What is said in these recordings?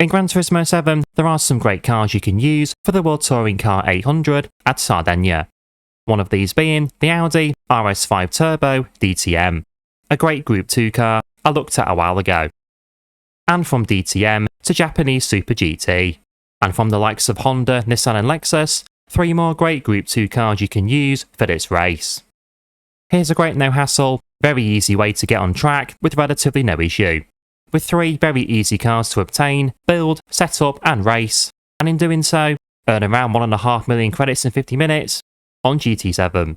In Gran Turismo 7, there are some great cars you can use for the World Touring Car 800 at Sardegna. One of these being the Audi RS5 Turbo DTM, a great Group 2 car I looked at a while ago. And from DTM to Japanese Super GT. And from the likes of Honda, Nissan and Lexus, 3 more great Group 2 cars you can use for this race. Here's a great no hassle, very easy way to get on track with relatively no issue. With 3 very easy cars to obtain, build, set up and race, and in doing so, earn around 1.5 million credits in 50 minutes on GT7.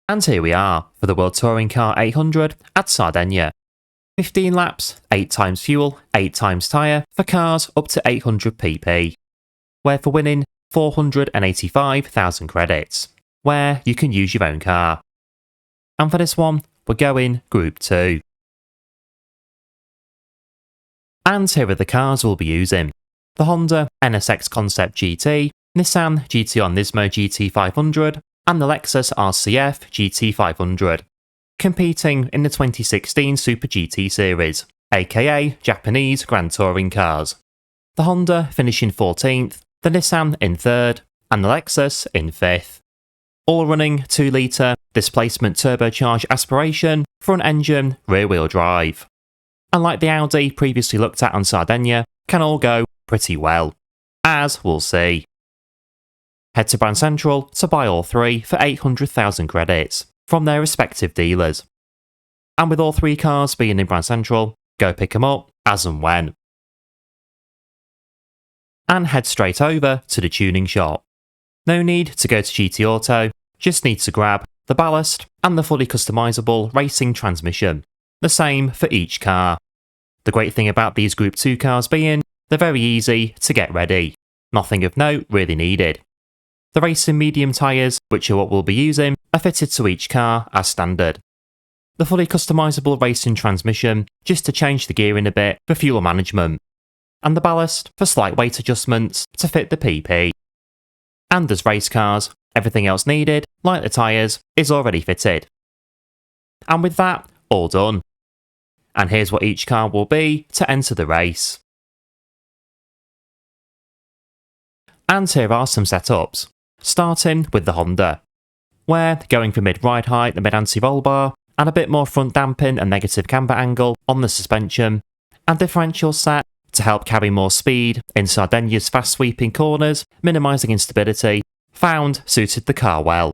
And here we are for the World Touring Car 800 at Sardegna. 15 laps, 8 times fuel, 8 times tyre for cars up to 800 pp. Where for winning 485,000 credits, where you can use your own car. And for this one, we're going Group 2. And here are the cars we'll be using. The Honda NSX Concept GT, Nissan GT-R Nismo GT500, and the Lexus RCF GT500. Competing in the 2016 Super GT series, aka Japanese Grand Touring cars. The Honda finishing 14th, the Nissan in 3rd, and the Lexus in 5th. All running 2-litre displacement turbocharged aspiration front engine rear-wheel drive. And like the Audi previously looked at on Sardegna, can all go pretty well, as we'll see. Head to Brand Central to buy all 3 for 800,000 credits from their respective dealers. And with all 3 cars being in Brand Central, go pick them up as and when. And head straight over to the tuning shop. No need to go to GT Auto, just need to grab the ballast and the fully customisable racing transmission, the same for each car. The great thing about these Group 2 cars being, they're very easy to get ready, nothing of note really needed. The racing medium tyres, which are what we'll be using, are fitted to each car as standard. The fully customisable racing transmission, just to change the gearing a bit for fuel management. And the ballast for slight weight adjustments to fit the PP. And as race cars, everything else needed, like the tyres, is already fitted. And with that, all done. And here's what each car will be to enter the race. And here are some setups. Starting with the Honda, where going for mid-ride height and mid-anti-roll bar, and a bit more front damping and negative camber angle on the suspension, and differential set to help carry more speed in Sardegna's fast-sweeping corners, minimising instability, found suited the car well,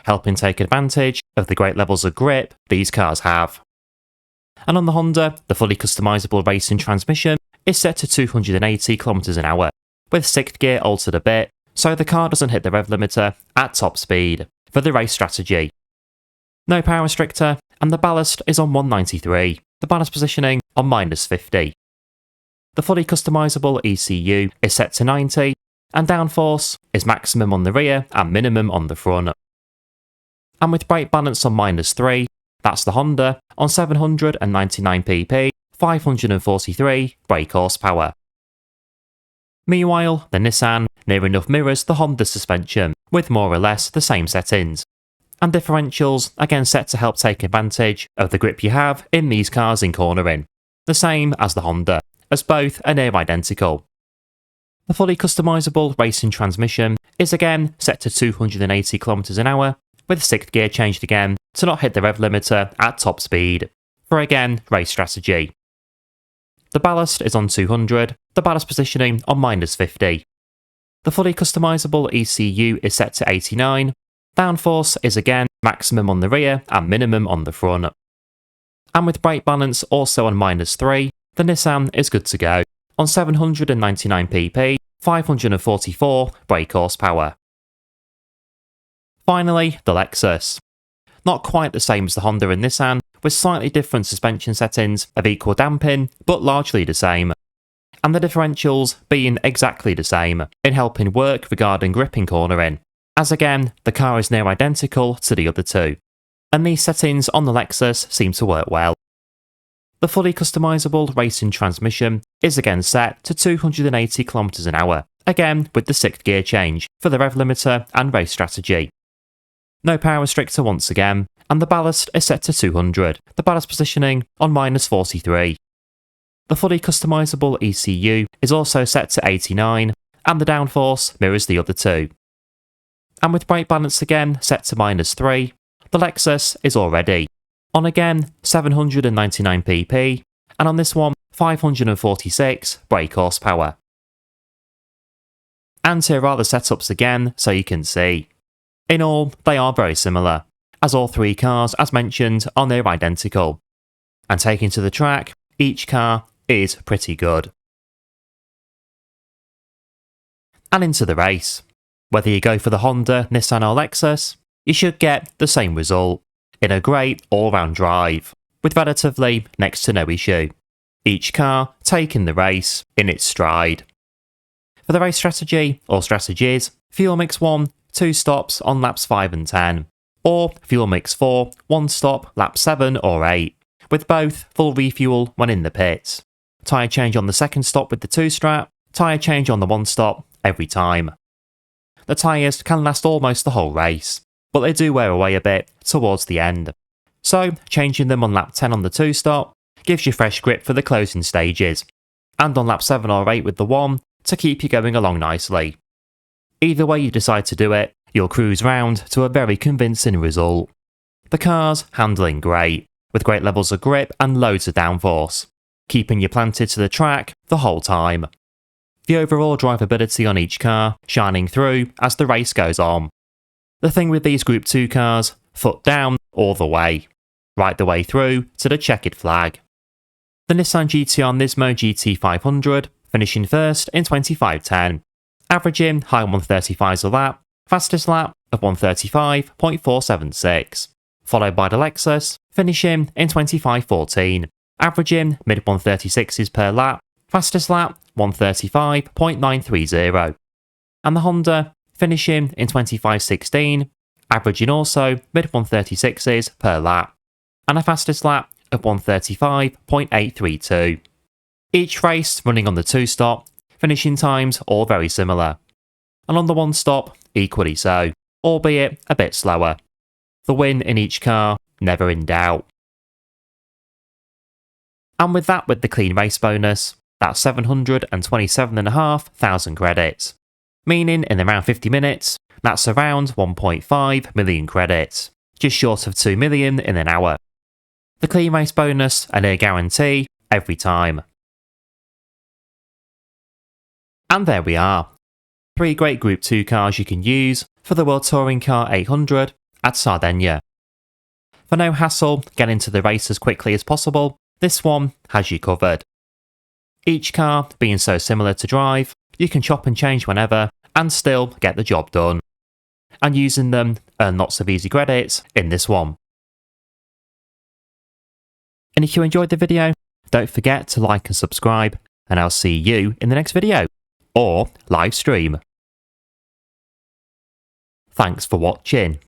helping take advantage of the great levels of grip these cars have. And on the Honda, the fully customisable racing transmission is set to 280 km/h, with 6th gear altered a bit, so the car doesn't hit the rev limiter at top speed for the race strategy. No power restrictor, and the ballast is on 193, the ballast positioning on -50. The fully customisable ECU is set to 90, and downforce is maximum on the rear and minimum on the front. And with brake balance on -3, that's the Honda on 799 pp, 543 brake horsepower. Meanwhile, the Nissan near enough mirrors the Honda suspension, with more or less the same settings. And differentials again set to help take advantage of the grip you have in these cars in cornering, the same as the Honda, as both are near identical. The fully customisable racing transmission is again set to 280 km/h, with 6th gear changed again to not hit the rev limiter at top speed, for again race strategy. The ballast is on 200, the ballast positioning on -50. The fully customisable ECU is set to 89, downforce is again maximum on the rear and minimum on the front. And with brake balance also on -3, the Nissan is good to go, on 799 pp, 544 brake horsepower. Finally, the Lexus. Not quite the same as the Honda and Nissan, with slightly different suspension settings of equal damping, but largely the same. And the differentials being exactly the same, in helping work regarding gripping cornering, as again, the car is near identical to the other two. And these settings on the Lexus seem to work well. The fully customisable racing transmission is again set to 280 km an hour, again with the 6th gear change for the rev limiter and race strategy. No power restrictor once again, and the ballast is set to 200, the ballast positioning on -43. The fully customisable ECU is also set to 89, and the downforce mirrors the other two. And with brake balance again set to -3, the Lexus is all ready. On again 799 pp, and on this one 546 brake horsepower. And here are the setups again so you can see. In all, they are very similar, as all three cars, as mentioned, are near identical. And taken to the track, each car is pretty good. And into the race. Whether you go for the Honda, Nissan or Lexus, you should get the same result, in a great all-round drive, with relatively next to no issue. Each car taking the race in its stride. For the race strategy, or strategies, Fuel Mix 1, 2 stops on laps 5 and 10, or Fuel Mix 4, 1 stop, lap 7 or 8, with both full refuel when in the pits. Tyre change on the 2nd stop with the 2 strap, tyre change on the 1 stop every time. The tyres can last almost the whole race, but they do wear away a bit towards the end. So, changing them on lap 10 on the 2 stop gives you fresh grip for the closing stages, and on lap 7 or 8 with the 1 to keep you going along nicely. Either way you decide to do it, you'll cruise round to a very convincing result. The car's handling great, with great levels of grip and loads of downforce, keeping you planted to the track the whole time. The overall drivability on each car shining through as the race goes on. The thing with these Group 2 cars, foot down all the way, right the way through to the checkered flag. The Nissan GT-R Nismo GT500 finishing first in 25:10, averaging high 135s a lap, fastest lap of 135.476, followed by the Lexus finishing in 25:14, averaging mid 136s per lap, fastest lap 135.930, and the Honda finishing in 25:16, averaging also mid 136s per lap, and a fastest lap of 135.832. Each race running on the 2 stop, finishing times all very similar, and on the 1 stop equally so, albeit a bit slower. The win in each car never in doubt. And with that, with the clean race bonus, that's 727,500 credits, meaning in around 50 minutes, that's around 1.5 million credits, just short of 2 million in an hour. The clean race bonus a near guarantee every time. And there we are. 3 great Group 2 cars you can use for the World Touring Car 800 at Sardegna. For no hassle getting to the race as quickly as possible, this one has you covered. Each car being so similar to drive, you can chop and change whenever and still get the job done. And using them, earn lots of easy credits in this one. And if you enjoyed the video, don't forget to like and subscribe, and I'll see you in the next video, or live stream. Thanks for watching.